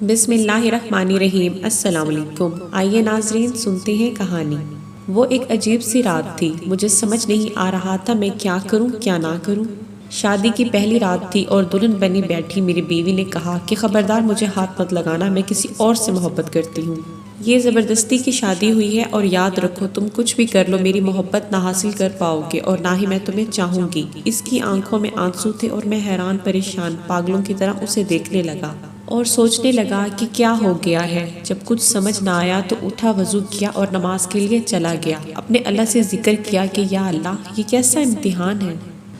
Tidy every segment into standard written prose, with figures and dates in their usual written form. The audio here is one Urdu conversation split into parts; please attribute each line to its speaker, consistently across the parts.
Speaker 1: بسم اللہ الرحمن الرحیم۔ السلام علیکم۔ آئیے ناظرین سنتے ہیں کہانی۔ وہ ایک عجیب سی رات تھی، مجھے سمجھ نہیں آ رہا تھا میں کیا کروں کیا نہ کروں۔ شادی کی پہلی رات تھی اور دلہن بنی بیٹھی میری بیوی نے کہا کہ خبردار مجھے ہاتھ مت لگانا، میں کسی اور سے محبت کرتی ہوں۔ یہ زبردستی کی شادی ہوئی ہے اور یاد رکھو تم کچھ بھی کر لو میری محبت نہ حاصل کر پاؤ گے اور نہ ہی میں تمہیں چاہوں گی۔ اس کی آنکھوں میں آنسو تھے اور میں حیران پریشان پاگلوں کی طرح اسے دیکھنے لگا اور سوچنے لگا کہ کیا ہو گیا ہے۔ جب کچھ سمجھ نہ آیا تو اٹھا، وضو کیا اور نماز کے لیے چلا گیا۔ اپنے اللہ سے ذکر کیا کہ یا اللہ یہ کیسا امتحان ہے۔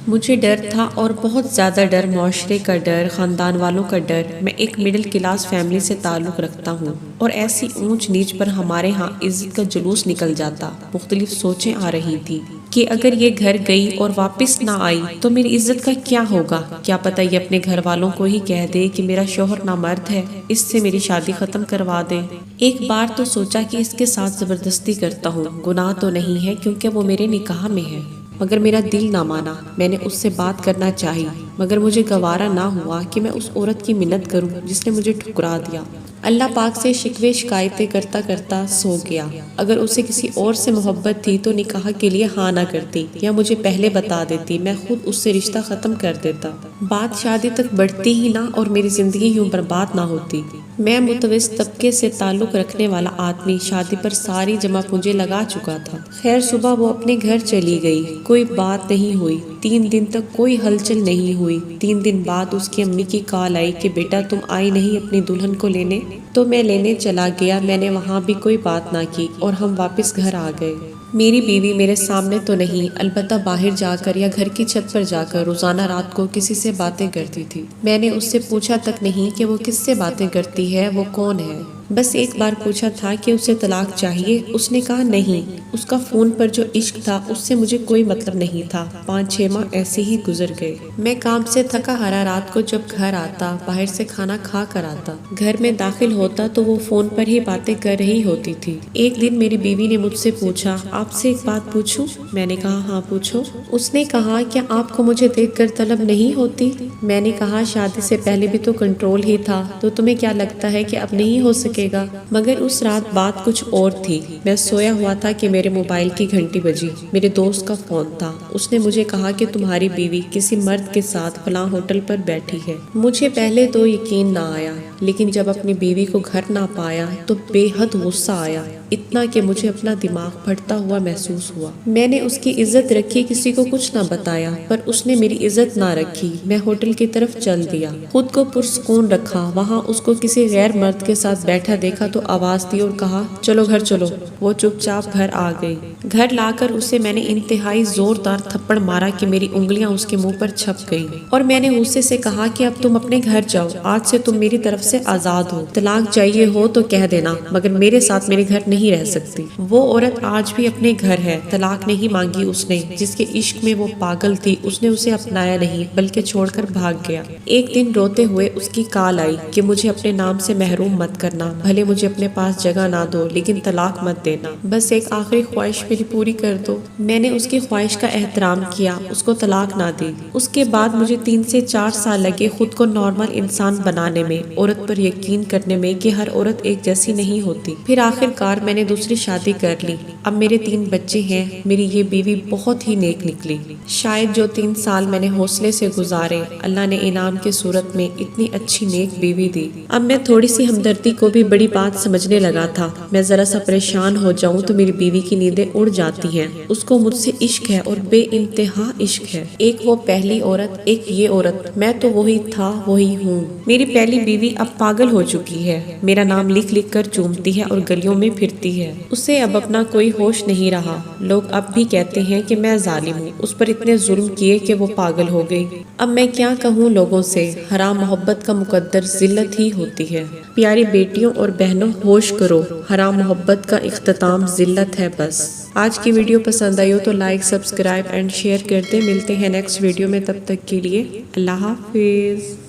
Speaker 1: مجھے ڈر تھا اور بہت زیادہ ڈر، معاشرے کا ڈر، خاندان والوں کا ڈر۔ میں ایک مڈل کلاس فیملی سے تعلق رکھتا ہوں اور ایسی اونچ نیچ پر ہمارے ہاں عزت کا جلوس نکل جاتا۔ مختلف سوچیں آ رہی تھی کہ اگر یہ گھر گئی اور واپس نہ آئی تو میری عزت کا کیا ہوگا۔ کیا پتہ یہ اپنے گھر والوں کو ہی کہہ دے کہ میرا شوہر نامرد ہے، اس سے میری شادی ختم کروا دے۔ ایک بار تو سوچا کہ اس کے ساتھ زبردستی کرتا ہوں، گناہ تو نہیں ہے کیونکہ وہ میرے نکاح میں ہے، مگر میرا دل نہ مانا۔ میں نے اس سے بات کرنا چاہی مگر مجھے گوارا نہ ہوا کہ میں اس عورت کی منت کروں جس نے مجھے ٹھکرا دیا۔ اللہ پاک سے شکوے شکایتیں کرتا کرتا سو گیا۔ اگر اسے کسی اور سے محبت تھی تو نکاح کے لیے ہاں نہ کرتی یا مجھے پہلے بتا دیتی، میں خود اس سے رشتہ ختم کر دیتا۔ بات شادی تک بڑھتی ہی نہ اور میری زندگی یوں برباد نہ ہوتی۔ میں متوسط طبقے سے تعلق رکھنے والا آدمی شادی پر ساری جمع پونجی لگا چکا تھا۔ خیر صبح وہ اپنے گھر چلی گئی، کوئی بات نہیں ہوئی۔ 3 دن تک کوئی ہلچل نہیں ہوئی۔ 3 دن بعد اس کی امی کی کال آئی کہ بیٹا تم آئی نہیں اپنی دلہن کو لینے، تو میں لینے چلا گیا۔ میں نے وہاں بھی کوئی بات نہ کی اور ہم واپس گھر آ گئے۔ میری بیوی میرے سامنے تو نہیں، البتہ باہر جا کر یا گھر کی چھت پر جا کر روزانہ رات کو کسی سے باتیں کرتی تھی۔ میں نے اس سے پوچھا تک نہیں کہ وہ کس سے باتیں کرتی ہے، وہ کون ہے۔ بس ایک بار پوچھا تھا کہ اسے طلاق چاہیے، اس نے کہا نہیں۔ اس کا فون پر جو عشق تھا اس سے مجھے کوئی مطلب نہیں تھا۔ 5-6 ماہ ایسے ہی گزر گئے۔ میں کام سے تھکا ہارا رات کو جب گھر آتا، باہر سے کھانا کھا کر آتا، گھر میں داخل ہوتا تو وہ فون پر ہی باتیں کر رہی ہوتی تھی۔ ایک دن میری بیوی نے مجھ سے پوچھا آپ سے ایک بات پوچھوں؟ میں نے کہا ہاں پوچھو۔ اس نے کہا کیا آپ کو مجھے دیکھ کر طلب نہیں ہوتی؟ میں نے کہا شادی سے پہلے بھی تو کنٹرول ہی تھا، تو تمہیں کیا لگتا ہے کہ اب نہیں ہو سکے گا؟ مگر اس رات بات کچھ اور تھی۔ میں سویا ہوا تھا کہ میرے موبائل کی گھنٹی بجی۔ میرے دوست کا فون تھا۔ اس نے مجھے کہا کہ تمہاری بیوی کسی مرد کے ساتھ فلاں ہوٹل پر بیٹھی ہے۔ مجھے پہلے تو یقین نہ آیا، لیکن جب اپنی بیوی کو گھر نہ پایا تو بے حد غصہ آیا، اتنا کہ مجھے اپنا دماغ پھٹتا ہوا محسوس ہوا۔ میں نے اس کی عزت رکھی، کسی کو کچھ نہ بتایا، پر اس نے میری عزت نہ رکھی۔ میں ہوٹل کی طرف چل دیا، خود کو پرسکون رکھا۔ وہاں اس کو کسی غیر مرد کے ساتھ بیٹھا دیکھا تو آواز دی اور کہا چلو گھر چلو۔ وہ چپ چاپ گھر آ گئی۔ گھر لا کر اسے میں نے انتہائی زوردار تھپڑ مارا کہ میری انگلیاں اس کے منہ پر چھپ گئیں، اور میں نے غصے سے کہا کہ اب تم اپنے گھر جاؤ، آج سے تم میری طرف سے آزاد ہو، طلاق چاہیے ہو تو کہہ دینا، مگر میرے ساتھ میرے گھر نہیں رہ سکتی۔ وہ عورت آج بھی اپنے گھر ہے، طلاق نہیں مانگی اس نے۔ جس کے عشق میں وہ پاگل تھی اس نے اسے اپنایا نہیں بلکہ چھوڑ کر بھاگ گیا۔ ایک دن روتے ہوئے اس کی کال آئی کہ مجھے اپنے نام سے محروم مت کرنا، بھلے مجھے اپنے پاس جگہ نہ دو لیکن طلاق مت دینا، بس ایک آخری خواہش میری پوری کر دو۔ میں نے اس کی خواہش کا احترام کیا، اس کو طلاق نہ دی۔ اس کے بعد مجھے 3 سے 4 سال لگے خود کو نارمل انسان بنانے میں، عورت پر یقین کرنے میں کہ ہر عورت ایک جیسی نہیں ہوتی۔ پھر آخر کار میں نے دوسری شادی کر لی۔ اب میرے 3 بچے ہیں۔ میری یہ بیوی بہت ہی نیک نکلی۔ شاید جو 3 سال میں نے حوصلے سے گزارے، اللہ نے انعام کے صورت میں اتنی اچھی نیک بیوی دی۔ اب میں تھوڑی سی ہمدردی کو بھی بڑی بات سمجھنے لگا تھا۔ میں ذرا سا پریشان ہو جاؤں تو میری بیوی کی نیندیں اڑ جاتی ہیں۔ اس کو مجھ سے عشق ہے اور بے انتہا عشق ہے۔ ایک وہ پہلی عورت، ایک یہ عورت، میں تو وہی تھا وہی ہوں۔ میری پہلی بیوی اب پاگل ہو چکی ہے، میرا نام لکھ لکھ کر چومتی ہے اور گلیوں میں پھرتی ہے۔ اسے اب اپنا کوئی ہوش نہیں رہا۔ لوگ اب بھی کہتے ہیں کہ میں ظالم ہوں، اس پر اتنے ظلم کیے کہ وہ پاگل ہو گئی۔ اب میں کیا کہوں لوگوں سے، حرام محبت کا مقدر ذلت ہی ہوتی ہے۔ پیاری بیٹیوں اور بہنوں ہوش کرو، حرام محبت کا اختتام ذلت ہے بس۔ آج کی ویڈیو پسند آئی ہو تو لائک، سبسکرائب اینڈ شیئر کر دیں۔ ملتے ہیں نیکسٹ ویڈیو میں، تب تک کے لیے اللہ حافظ۔